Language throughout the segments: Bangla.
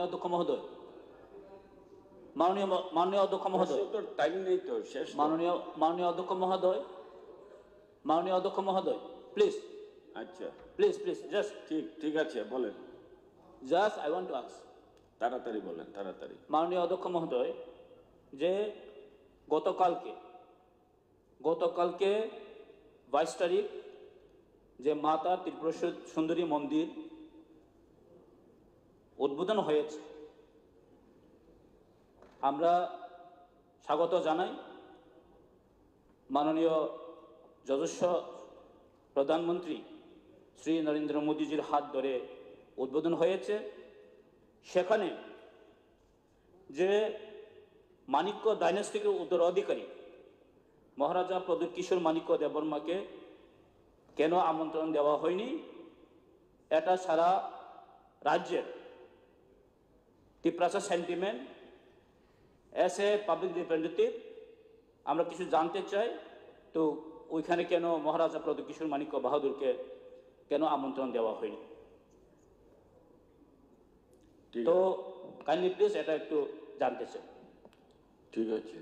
অধ্যক্ষ মহোদয়, মাননীয় অধ্যক্ষ মহোদয়, টাইম নেই তো, শেষ। মাননীয় অধ্যক্ষ মহোদয়, মাননীয় অধ্যক্ষ মহোদয়, প্লিজ। আচ্ছা, প্লিজ প্লিজ জাস্ট ঠিক আছে, বলেন। Just I want to ask, তাড়াতাড়ি বলেন, তাড়াতাড়ি। মাননীয় অধ্যক্ষ মহোদয়, যে গতকালকে 22 তারিখ যে মাতা ত্রিপুরা সুন্দরী মন্দির উদ্বোধন হয়েছে, আমরা স্বাগত জানাই। মাননীয় যশস্ব প্রধানমন্ত্রী শ্রী নরেন্দ্র মোদীজির হাত ধরে উদ্বোধন হয়েছে। সেখানে যে মাণিক্য ডাইনেস্টির উত্তরাধিকারী মহারাজা প্রদীপ কিশোর মাণিক্য দেববর্মাকে কেন আমন্ত্রণ দেওয়া হয়নি, এটা সারা রাজ্যের ত্রিপ্রাসা sentiment. As a public representative আমরা কিছু জানতে চাই, তো ওইখানে কেন মহারাজা প্রদীপ কিশোর মাণিক্য বাহাদুরকে কেন আমন্ত্রণ দেওয়া হয়নি? তো কাইন্ডলি প্লিজ এটা একটু জানতে চাই। ঠিক আছে,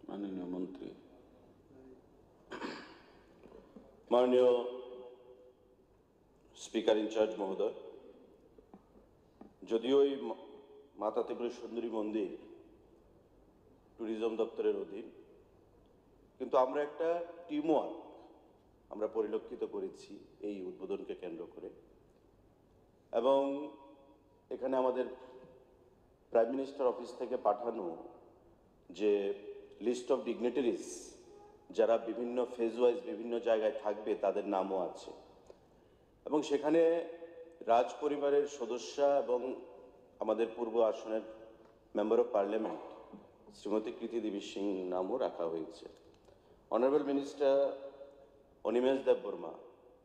মাননীয় মন্ত্রী। মাননীয় স্পিকার ইনচার্জ মহোদয়, যদিও এই মাতা ত্রিপুরা সুন্দরী মন্দির ট্যুরিজম দপ্তরের অধীন, কিন্তু আমরা একটা টিমওয়ার্ক আমরা পরিলক্ষিত করেছি এই উদ্বোধনকে কেন্দ্র করে। এবং এখানে আমাদের প্রাইম মিনিস্টার অফিস থেকে পাঠানো যে লিস্ট অফ ডিগনিটারিজ যারা বিভিন্ন ফেজ ওয়াইজ বিভিন্ন জায়গায় থাকবে তাদের নামও আছে, এবং সেখানে রাজ পরিবারের সদস্যা এবং আমাদের পূর্ব আসনের মেম্বার অফ পার্লামেন্ট শ্রীমতী কৃতি দেবী সিং নামও রাখা হয়েছে। অনারেবল মিনিস্টার অনিমেষ দেববর্মা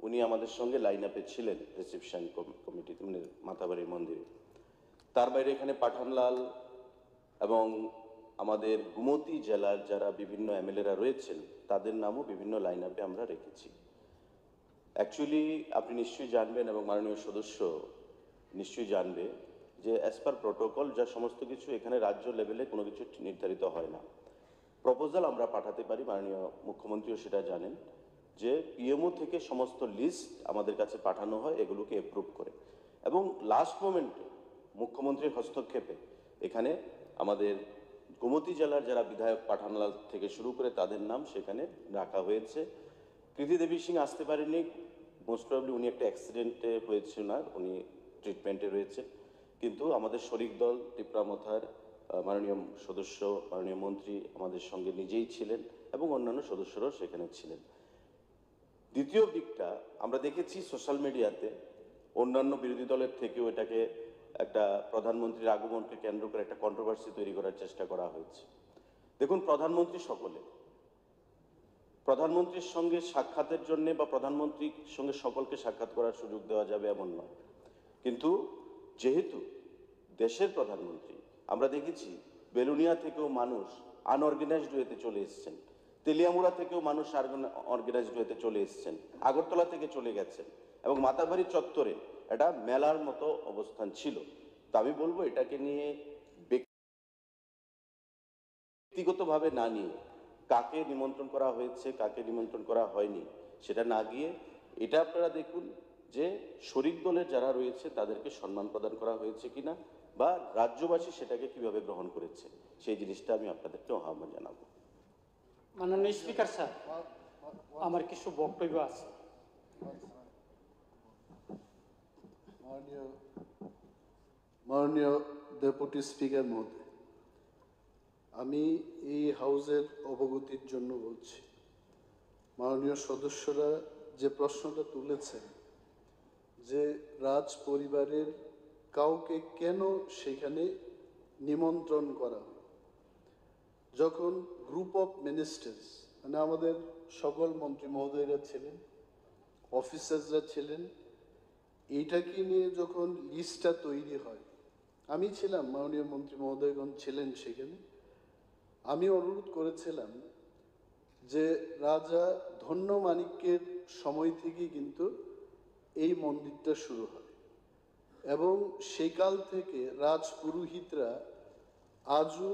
উনি আমাদের সঙ্গে লাইন আপে ছিলেন রিসেপশন কমিটিতে, মানে মাতাবাড়ির মন্দিরে। তার বাইরে এখানে পাঠানলাল এবং আমাদের গুমতি জেলার যারা বিভিন্ন এমএলএরা রয়েছেন তাদের নামও বিভিন্ন লাইন আপে আমরা রেখেছি। অ্যাকচুয়ালি আপনি নিশ্চয়ই জানবেন এবং মাননীয় সদস্য নিশ্চয়ই জানবে যে অ্যাজ পার প্রোটোকল যা সমস্ত কিছু এখানে রাজ্য লেভেলে কোনো কিছু নির্ধারিত হয় না। প্রপোজাল আমরা পাঠাতে পারি, মাননীয় মুখ্যমন্ত্রীও সেটা জানেন, যে পিএমও থেকে সমস্ত লিস্ট আমাদের কাছে পাঠানো হয়, এগুলোকে অ্যাপ্রুভ করে, এবং লাস্ট মোমেন্টে মুখ্যমন্ত্রীর হস্তক্ষেপে এখানে আমাদের গোমতী জেলার যারা বিধায়ক পাঠানলাল থেকে শুরু করে তাদের নাম সেখানে রাখা হয়েছে। কৃতি দেবী সিং আসতে পারেননি, মোস্ট প্রবলি উনি একটা অ্যাক্সিডেন্টে হয়েছে, ওনার উনি ট্রিটমেন্টে রয়েছে, কিন্তু আমাদের শরিক দল টিপ্রামথার মাননীয় সদস্য মাননীয় মন্ত্রী আমাদের সঙ্গে নিজেই ছিলেন এবং অন্যান্য সদস্যরাও সেখানে ছিলেন। দ্বিতীয় দিকটা আমরা দেখেছি সোশ্যাল মিডিয়াতে অন্যান্য বিরোধী দলের থেকেও এটাকে একটা প্রধানমন্ত্রীর আগমনকে কেন্দ্র করে একটা কন্ট্রোভার্সি তৈরি করার চেষ্টা করা হয়েছে। দেখুন, প্রধানমন্ত্রী সকলে, প্রধানমন্ত্রীর সঙ্গে সাক্ষাতের জন্য বা প্রধানমন্ত্রীর সঙ্গে সকলকে সাক্ষাৎ করার সুযোগ দেওয়া যাবে এমন নয়, কিন্তু যেহেতু দেশের প্রধানমন্ত্রী, আমরা দেখেছি বেলুনিয়া থেকেও মানুষ আনঅর্গানাইজড ওয়েতে চলে এসেছেন, তেলিয়ামুড়া থেকেও মানুষ অর্গানাইজড ওয়েতে চলে এসেছেন, আগরতলা থেকে চলে গেছেন, এবং মাতাবাড়ি চত্বরে একটা মেলার মতো অবস্থান ছিল। তো আমি বলবো এটাকে নিয়ে ব্যক্তিগতভাবে না নিয়ে কাকে নিমন্ত্রণ করা হয়েছে কাকে নিমন্ত্রণ করা হয়নি সেটা না গিয়ে এটা আপনারা দেখুন যে শরিক দলের যারা রয়েছে তাদেরকে সম্মান প্রদান করা হয়েছে কিনা, বা রাজ্যবাসী সেটাকে কিভাবে গ্রহণ করেছে, সেই জিনিসটা আমি আপনাদেরকে আহ্বান জানাবো। মাননীয় স্পিকার স্যার, আমার কিছু বক্তব্য আছে। মাননীয় ডেপুটি স্পিকার মহোদয়, আমি এই হাউসের অবগতির জন্য বলছি, মাননীয় সদস্যরা যে প্রশ্নটা তুলেছেন যে রাজ পরিবারের কাউকে কেন সেখানে নিমন্ত্রণ করা হয়, যখন গ্রুপ অফ মিনিস্টার্স মানে আমাদের সকল মন্ত্রী মহোদয়রা ছিলেন, অফিসার্সরা ছিলেন, এইটাকে নিয়ে যখন লিস্টটা তৈরি হয়, আমি ছিলাম, মাননীয় মন্ত্রী মহোদয়গণ ছিলেন সেখানে, আমি অনুরোধ করেছিলাম যে রাজা ধন্য মাণিক্যের সময় থেকেই কিন্তু এই মন্দিরটা শুরু হয়। এবং সেই কাল থেকে রাজপুরোহিতরা আজও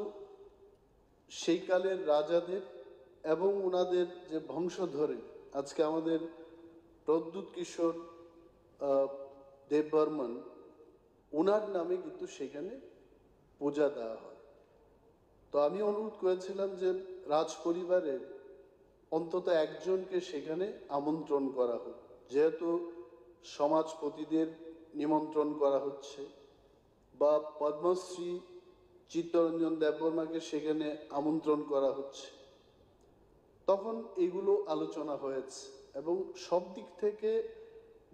সেই কালের রাজাদের এবং ওনাদের যে বংশধরে আজকে আমাদের প্রদ্যুৎ কিশোর দেববর্মন, ওনার নামে কিন্তু সেখানে পূজা দেওয়া হয়। তো আমি অনুরোধ করেছিলাম যে রাজ পরিবারের অন্তত একজনকে সেখানে আমন্ত্রণ করা হোক, যেহেতু সমাজপতিদের নিমন্ত্রণ করা হচ্ছে, বা পদ্মশ্রী চিত্তরঞ্জন দেববর্মাকে সেখানে আমন্ত্রণ করা হচ্ছে। তখন এগুলো আলোচনা হয়েছে এবং সব দিক থেকে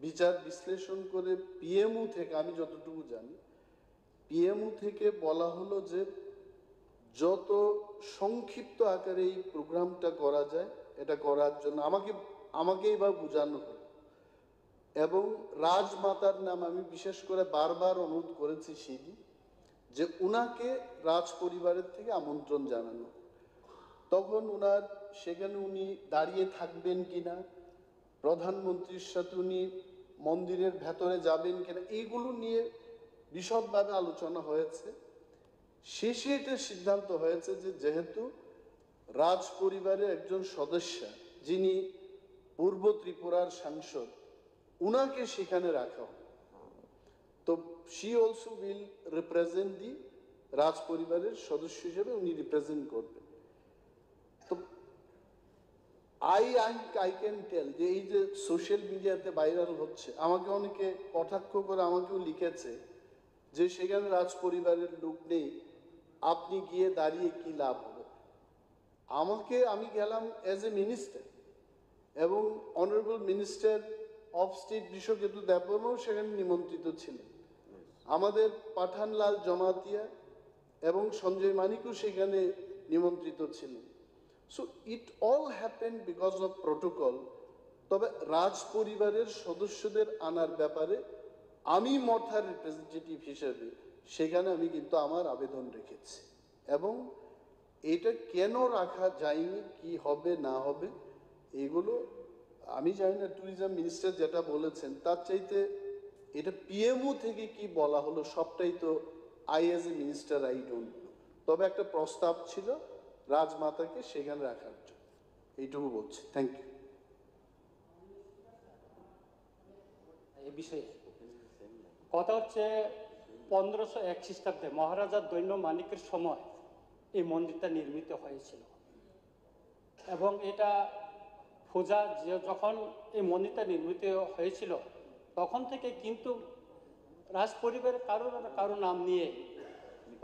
বিচার বিশ্লেষণ করে পিএমও থেকে, আমি যতটুকু জানি, পিএমও থেকে বলা হলো যে যত সংক্ষিপ্ত আকারে এই প্রোগ্রামটা করা যায় এটা করার জন্য আমাকেই বা বোঝানো হলো। এবং রাজমাতার নাম আমি বিশেষ করে বারবার অনুরোধ করেছি সেদিন যে উনাকে রাজ পরিবারের থেকে আমন্ত্রণ জানানো। তখন উনার সেখানে উনি দাঁড়িয়ে থাকবেন কিনা, প্রধানমন্ত্রীর সাথে উনি মন্দিরের ভেতরে যাবেন কিনা, এইগুলো নিয়ে বিশদভাবে আলোচনা হয়েছে। শেষে এটা সিদ্ধান্ত হয়েছে যে যেহেতু রাজ পরিবারের একজন সদস্য যিনি পূর্ব ত্রিপুরার সাংসদ, উনাকে সেখানে রাখা হবে। তো শি অলসো উইল রিপ্রেজেন্ট দি রাজ পরিবারের সদস্য হিসেবে উনি রিপ্রেজেন্ট করবেন। তো আই ক্যান টেল যে এই যে সোশ্যাল মিডিয়াতে ভাইরাল হচ্ছে, আমাকে অনেকে কটাক্ষ করে আমাকেও লিখেছে যে সেখানে রাজ পরিবারের লোক নেই, আপনি গিয়ে দাঁড়িয়ে কি লাভ হবে। আমি গেলাম অ্যাজ এ মিনিস্টার, এবং honourable minister of state Biswaketu দেববর্মাও সেখানে নিমন্ত্রিত ছিলেন। আমাদের পাঠানলাল জমাতিয়া এবং সঞ্জয় মানিকও সেখানে নিমন্ত্রিত ছিলেন। So it all happen because of protocol. তবে রাজ পরিবারের সদস্যদের আনার ব্যাপারে আমি মঠার রিপ্রেজেন্টেটিভ হিসেবে সেখানে আমি কিন্তু আমার আবেদন রেখেছি, এবং এটা কেন রাখা যায়নি, কি হবে না হবে এগুলো আমি জানি না। ট্যুরিজম মিনিস্টার যেটা বলেছেন তার চাইতে এটা পিএমও থেকে কি বলা হলো সবটাই তো I as a minister I don't know. তবে একটা প্রস্তাব ছিল রাজমাতাকে সেখানে রাখার জন্য, এইটুকু বলছি। Thank you. এই বিষয়ে কথা হচ্ছে 1501 খ্রিস্টাব্দে মহারাজা দৈন্য মানিকের সময় এই মন্দিরটা নির্মিত হয়েছিল, এবং এটা পূজা যখন এই মন্দিরটা নির্মিত হয়েছিল তখন থেকে কিন্তু রাজ পরিবারের কারো নাম নিয়ে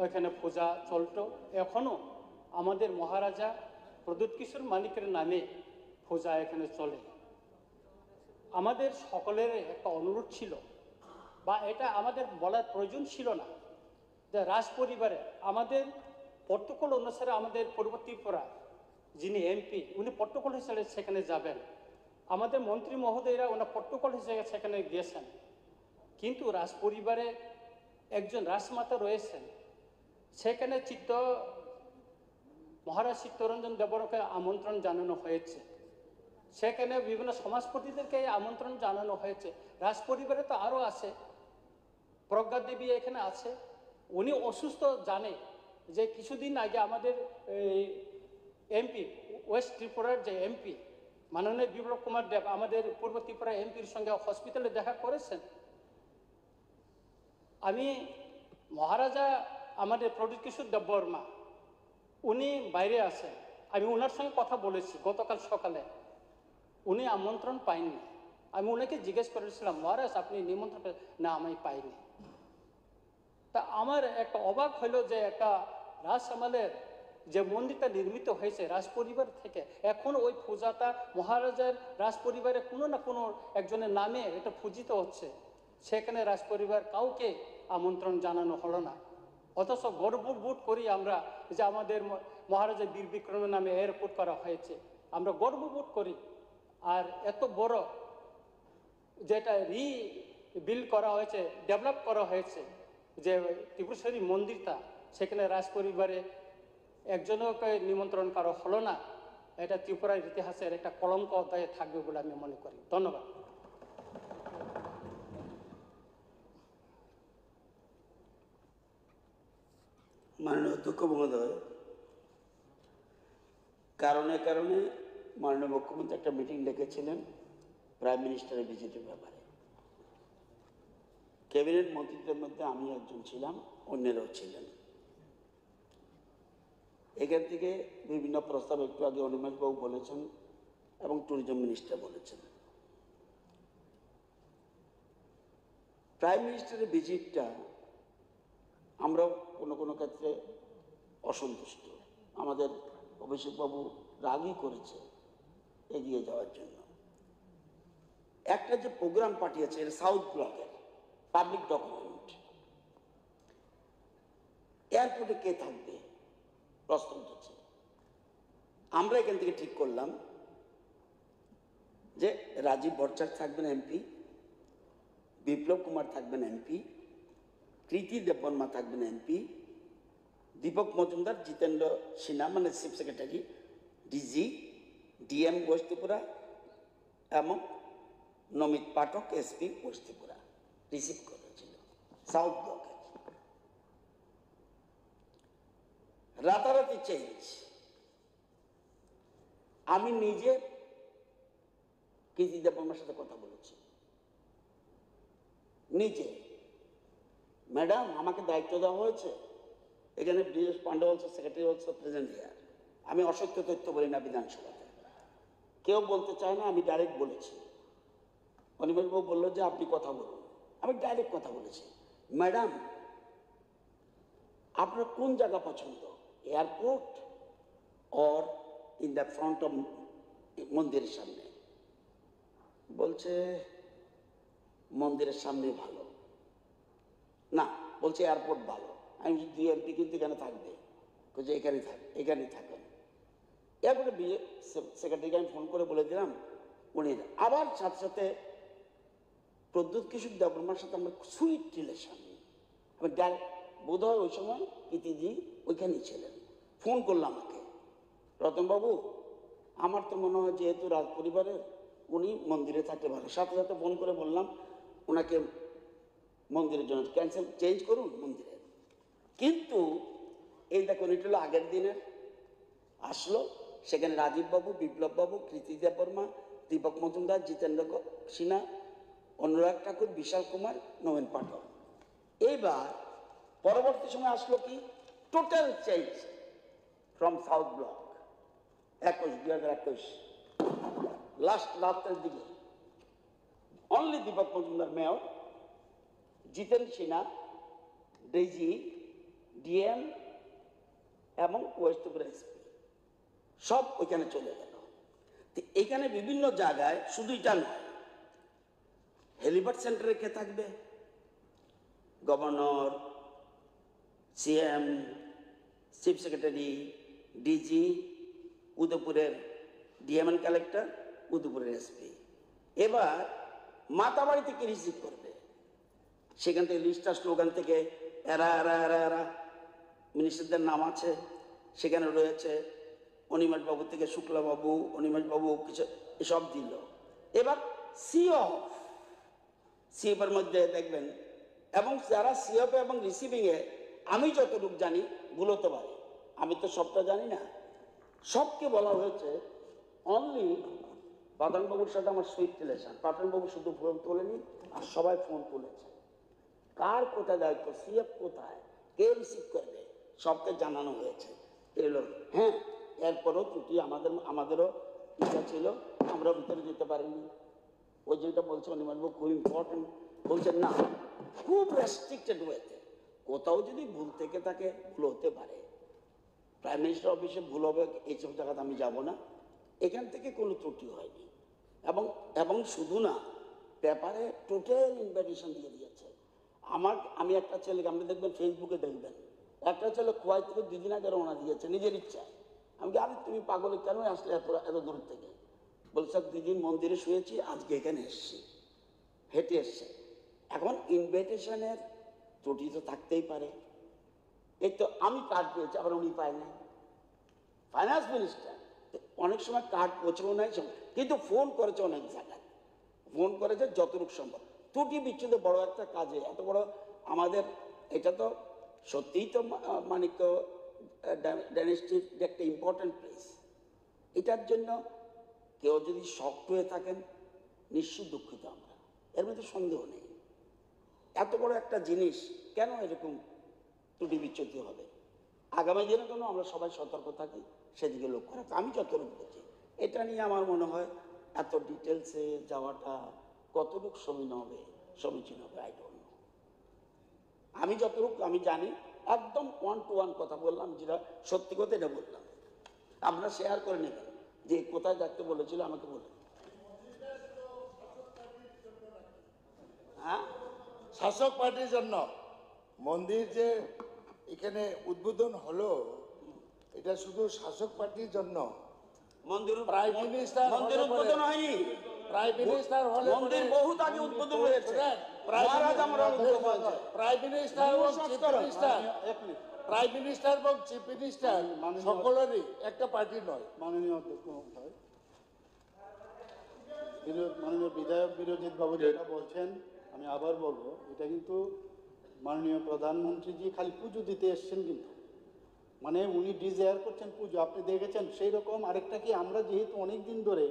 ওইখানে পূজা চলতো। এখনও আমাদের মহারাজা প্রদ্যুৎ কিশোর মানিকের নামে পূজা এখানে চলে। আমাদের সকলের একটা অনুরোধ ছিল, বা এটা আমাদের বলার প্রয়োজন ছিল না, যে রাজ পরিবারে আমাদের প্রটোকল অনুসারে আমাদের পূর্ব ত্রিপুরা যিনি এমপি উনি প্রটোকল হিসেবে সেখানে যাবেন, আমাদের মন্ত্রী মহোদয়রা ওনার প্রটোকল হিসেবে সেখানে গিয়েছেন। কিন্তু রাজ পরিবারে একজন রাজমাতা রয়েছেন, সেখানে মহারাজ চিত্তরঞ্জন দেববর্মাকে আমন্ত্রণ জানানো হয়েছে, সেখানে বিভিন্ন সমাজপতিদেরকে আমন্ত্রণ জানানো হয়েছে। রাজ পরিবারে তো আরও আছে, প্রজ্ঞা দেবী এখানে আছে, উনি অসুস্থ জানে যে কিছুদিন আগে আমাদের এমপি ওয়েস্ট ত্রিপুরার যে এমপি মাননীয় বিপ্লব কুমার দেব আমাদের পূর্ব ত্রিপুরা এমপির সঙ্গে হসপিটালে দেখা করেছেন। আমি মহারাজা আমাদের প্রদ্যুৎ কিশোর দেববর্মা উনি বাইরে আছেন, আমি ওনার সঙ্গে কথা বলেছি গতকাল সকালে, উনি আমন্ত্রণ পাইনি। আমি ওনাকে জিজ্ঞেস করেছিলাম, মহারাজ আপনি নিমন্ত্রণ না, আমি পাইনি। তা আমার একটা অবাক হলো যে একটা রাজ আমলের যে মন্দিরটা নির্মিত হয়েছে রাজ পরিবার থেকে, এখন ওই পূজাটা মহারাজার রাজ পরিবারে কোনো না কোনো একজনের নামে এটা পূজিত হচ্ছে, সেখানে রাজ পরিবার কাউকে আমন্ত্রণ জানানো হলো না। অথচ গর্ববোধ করি আমরা যে আমাদের মহারাজা বীর বিক্রমের নামে এয়ারপোর্ট করা হয়েছে, আমরা গর্ববোধ করি। আর এত বড় যেটা রিবিল্ড করা হয়েছে, ডেভেলপ করা হয়েছে যে ত্রিপুরেশ্বরী মন্দিরটা, সেখানে রাজ পরিবারে একজনকে নিমন্ত্রণ করা হলো না, এটা ত্রিপুরার ইতিহাসের একটা কলঙ্ক অধ্যায়ে থাকবে বলে আমি মনে করি। ধন্যবাদ। মাননীয় অধ্যক্ষ মহোদয়, কারণে কারণে মাননীয় মুখ্যমন্ত্রী একটা মিটিং ডেকেছিলেন প্রাইম মিনিস্টারের ভিজিটের ব্যাপারে। ক্যাবিনেট মন্ত্রীদের মধ্যে আমি একজন ছিলাম, অন্যরাও ছিলেন। এখান থেকে বিভিন্ন প্রস্তাব একটু আগে অনিমেষবাবু বলেছেন এবং ট্যুরিজম মিনিস্টার বলেছেন। প্রাইম মিনিস্টারের ভিজিটটা আমরাও কোনো কোনো ক্ষেত্রে অসন্তুষ্ট। আমাদের অভিষেকবাবু রাগই করেছে এগিয়ে যাওয়ার জন্য। একটা যে প্রোগ্রাম পাঠিয়েছে এটা সাউথ ব্লকের পাবলিক ডকুমেন্ট, এয়ারপোর্টে কে থাকবে প্রশ্ন উঠেছে। আমরা এখান থেকে ঠিক করলাম যে রাজীব ভট্টাচার্য থাকবেন এমপি, বিপ্লব কুমার থাকবেন এমপি, কৃতি দেববর্মা থাকবেন এমপি, দীপক মজুমদার, জিতেন্দ্র সিনহা মানে chief secretary, DG, DM west Tripura এবং Namit Pathak SP west Tripura receive করেছিল সাউথ ব্লকে। রাতারাতি চেঞ্জ। আমি নিজে কৃতি দেববর্মার সাথে কথা বলেছি, নিজে, ম্যাডাম আমাকে দায়িত্ব দেওয়া হয়েছে, এখানে Brijesh Pandey also secretary also present here. আমি অসত্য তথ্য বলি না বিধানসভাতে, কেউ বলতে চায় না, আমি ডাইরেক্ট বলেছি। অনিমেষবাবু বললো যে আপনি কথা বলুন, আমি ডাইরেক্ট কথা বলেছি, ম্যাডাম আপনার কোন জায়গা পছন্দ, airport or in the front of মন্দিরের সামনে? বলছে মন্দিরের সামনে ভালো না, বলছে এয়ারপোর্ট ভালো। আমি বলছি এমপি কিন্তু এখানে থাকবে, বলছে এখানেই থাকেন। এরপরে সেক্রেটারিকে আমি ফোন করে বলে দিলাম, উনি আবার সাথে সাথে প্রদ্যুৎ কিশোর দেববর্মার সাথে আমার সুইট রিলেশন। আমি বোধ হয় ওই সময় কৃতিজি ওইখানেই ছিলেন। ফোন করলাম আমাকে, রতনবাবু আমার তো মনে হয় যেহেতু রাজ পরিবারের, উনি মন্দিরে থাকতে ভালো। সাথে সাথে ফোন করে বললাম ওনাকে মন্দিরের জন্য চেঞ্জ করুন মন্দিরে। কিন্তু এই দেখুন এটা হলো আগের দিনের, আসলো সেখানে রাজীববাবু, বিপ্লববাবু, কৃতি দেববর্মা, দীপক মজুমদার, জিতেন্দ্র সিনহা, অনুরাগ ঠাকুর, বিশাল কুমার, নবীন পাঠক। এইবার পরবর্তী সময় আসলো কি total change from south block 2021 last রাতের দিকে অনলি দীপক মজুমদার মেয়র, জিতেন সিনহা ডিজি, ডিএম এবং ওয়েস্ট ত্রিপুরা এসপি সব ওইখানে চলে গেল। এখানে বিভিন্ন জায়গায় শুধু এটা নয়, হেলিপ্যাড সেন্টারে কে থাকবে, governor, CM, chief secretary, DG, উদয়পুরের ডিএমএন কালেক্টর, উদয়পুরের এসপি। এবার মাতাবাড়ি থেকে রিসিভ করবে, সেখান থেকে লিস্টটা স্লোগান থেকে এরা এরা এরা এরা মিনিস্টারদের নাম আছে, সেখানে রয়েছে অনিমেষবাবু থেকে শুক্লাবাবু, অনিমেষবাবু কিছু এসব দিল। এবার সিএফের মধ্যে দেখবেন, এবং যারা সিএফ এবং রিসিভিংয়ে আমি যতটুকু জানি ভুল হতে পারে, আমি তো সবটা জানি না, সবকে বলা হয়েছে অনলি পাঠানবাবুর সাথে আমার সুইট রিলেশন। পাঠানবাবু শুধু ফোন তোলেনি, আর সবাই ফোন তুলেছে। কার কোথায় দায়িত্ব, সিএফ কোথায়, কে রিসিভ করবে, সবকে জানানো হয়েছে। এলো হ্যাঁ, এরপরও ত্রুটি আমাদেরও ইচ্ছা ছিল, আমরা ভিতরে যেতে পারিনি। ওই যেটা বলছে অনিমেষবাবু খুব ইম্পর্টেন্ট, বলছেন না খুব রেস্ট্রিক্টেড ওয়েতে, কোথাও যদি ভুল থেকে থাকে ভুল হতে পারে, প্রাইম মিনিস্টার অফিসে ভুল হবে এইসব জায়গাতে আমি যাব না। এখান থেকে কোনো ত্রুটি হয়নি, এবং শুধু না, পেপারে টোটাল ইনভাইটেশন দিয়ে দিয়েছে। আমি একটা ছেলেকে, আপনি দেখবেন ফেসবুকে দেখবেন, একটা ছেলে কুয়াইত থেকে 2 দিন আগে রওনা দিয়েছে নিজের ইচ্ছায়। আমি আরে তুমি পাগলে কেন আসলে এত দূর থেকে? বলছে 2 দিন মন্দিরে শুয়েছি, আজকে এখানে এসছি, হেঁটে এসছে। এখন ইনভাইটেশনের ত্রুটি তো থাকতেই পারে। এই তো আমি কার্ড পেয়েছি, আবার উনি পায় নাই, ফাইন্যান্স মিনিস্টার। অনেক সময় কার্ড পৌঁছেও নাই, কিন্তু ফোন করেছে অনেক জায়গায়, ফোন করেছে যতটুকু সম্ভব। ত্রুটি বিচ্ছুত বড় একটা কাজে, এত বড় আমাদের, এটা তো সত্যিই তো মানিক্য ডাইনেস্টির যে একটা ইম্পর্ট্যান্ট প্লেস, এটার জন্য কেউ যদি শক্ত হয়ে থাকেন নিশ্চয়ই দুঃখিত আমরা, এর মধ্যে সন্দেহ নেই। এত বড় একটা জিনিস কেন এরকম ত্রুটি বিচ্যুতি হবে? আগামী দিনের জন্য আমরা সবাই সতর্ক থাকি, সেদিকে লক্ষ্য রাখি। আমি যতটুকু বুঝি এটা নিয়ে আমার মনে হয় এত ডিটেলসে যাওয়াটা কতটুকু সমীচীন হবে আই ডোন্ট নো। আমি যতটুকু আমি জানি একদম 1 to 1 কথা বললাম, যেটা সত্যি কথা এটা বললাম। আপনারা শেয়ার করে নেবেন যে কোথায় থাকতে বলেছিল আমাকে বলে। হ্যাঁ, শাসক পার্টির জন্য মন্দির যে এখানে উদ্বোধন হলো, এটা শুধু শাসক পার্টির জন্য। মন্দির প্রাইম মিনিস্টার মন্দির উদ্বোধন হয়নি, প্রাইম মিনিস্টার হলে মন্দির বহুত আগে উদ্বোধন হয়েছে। মহারাজ আমরা উদ্বোধন হয়েছে। প্রাইম মিনিস্টার এবং চিফ মিনিস্টার, প্রাইম মিনিস্টার এবং চিফ মিনিস্টার সকলেরই একটা পার্টি নয়। মাননীয় অধ্যক্ষ মহোদয়, মাননীয় বিধায়ক বিরোজিত বাবু যেটা বলছেন আমি আবার বলবো, এটা কিন্তু মাননীয় প্রধানমন্ত্রীজি খালি পুজো দিতে এসছেন, কিন্তু মানে উনি ডিজায়ার করছেন পুজো, আপনি দেখেছেন। সেই রকম আরেকটা কি, আমরা যেহেতু অনেক দিন ধরে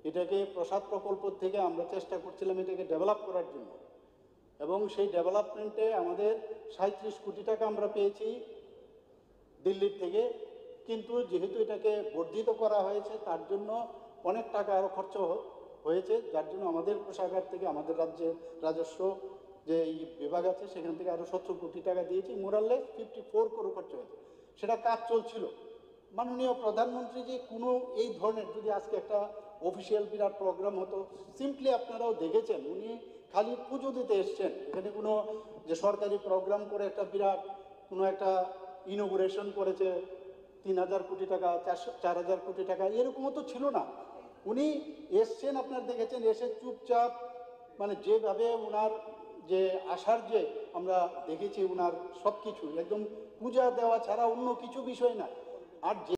এটাকে প্রসাদ প্রকল্প থেকে আমরা চেষ্টা করছিলাম এটাকে ডেভেলপ করার জন্য, এবং সেই ডেভেলপমেন্টে আমাদের 37 কোটি টাকা আমরা পেয়েছি দিল্লির থেকে, কিন্তু যেহেতু এটাকে বর্ধিত করা হয়েছে তার জন্য অনেক টাকা আরও খরচ হয়েছে, যার জন্য আমাদের কোষাগার থেকে আমাদের রাজ্যের রাজস্ব যে এই বিভাগ আছে সেখান থেকে আরও 17 কোটি টাকা দিয়েছি, মোরাললেস 54 করোড় খরচ হয়েছে, সেটা কাজ চলছিল। মাননীয় প্রধানমন্ত্রী যে কোনো এই ধরনের যদি আজকে একটা অফিসিয়াল বিরাট প্রোগ্রাম হতো, সিম্পলি আপনারাও দেখেছেন উনি খালি পুজো দিতে এসছেন, এখানে কোনো যে সরকারি প্রোগ্রাম করে একটা বিরাট কোনো একটা ইনোগ্রেশন করেছে 3000 কোটি টাকা 4000 কোটি টাকা এরকমও তো ছিল না। উনি এসছেন, আপনারা দেখেছেন, এসে চুপচাপ মানে যেভাবে ওনার যে আসার যে আমরা দেখেছি ওনার সব কিছু একদম পূজা দেওয়া ছাড়া অন্য কিছু বিষয় না। আর যে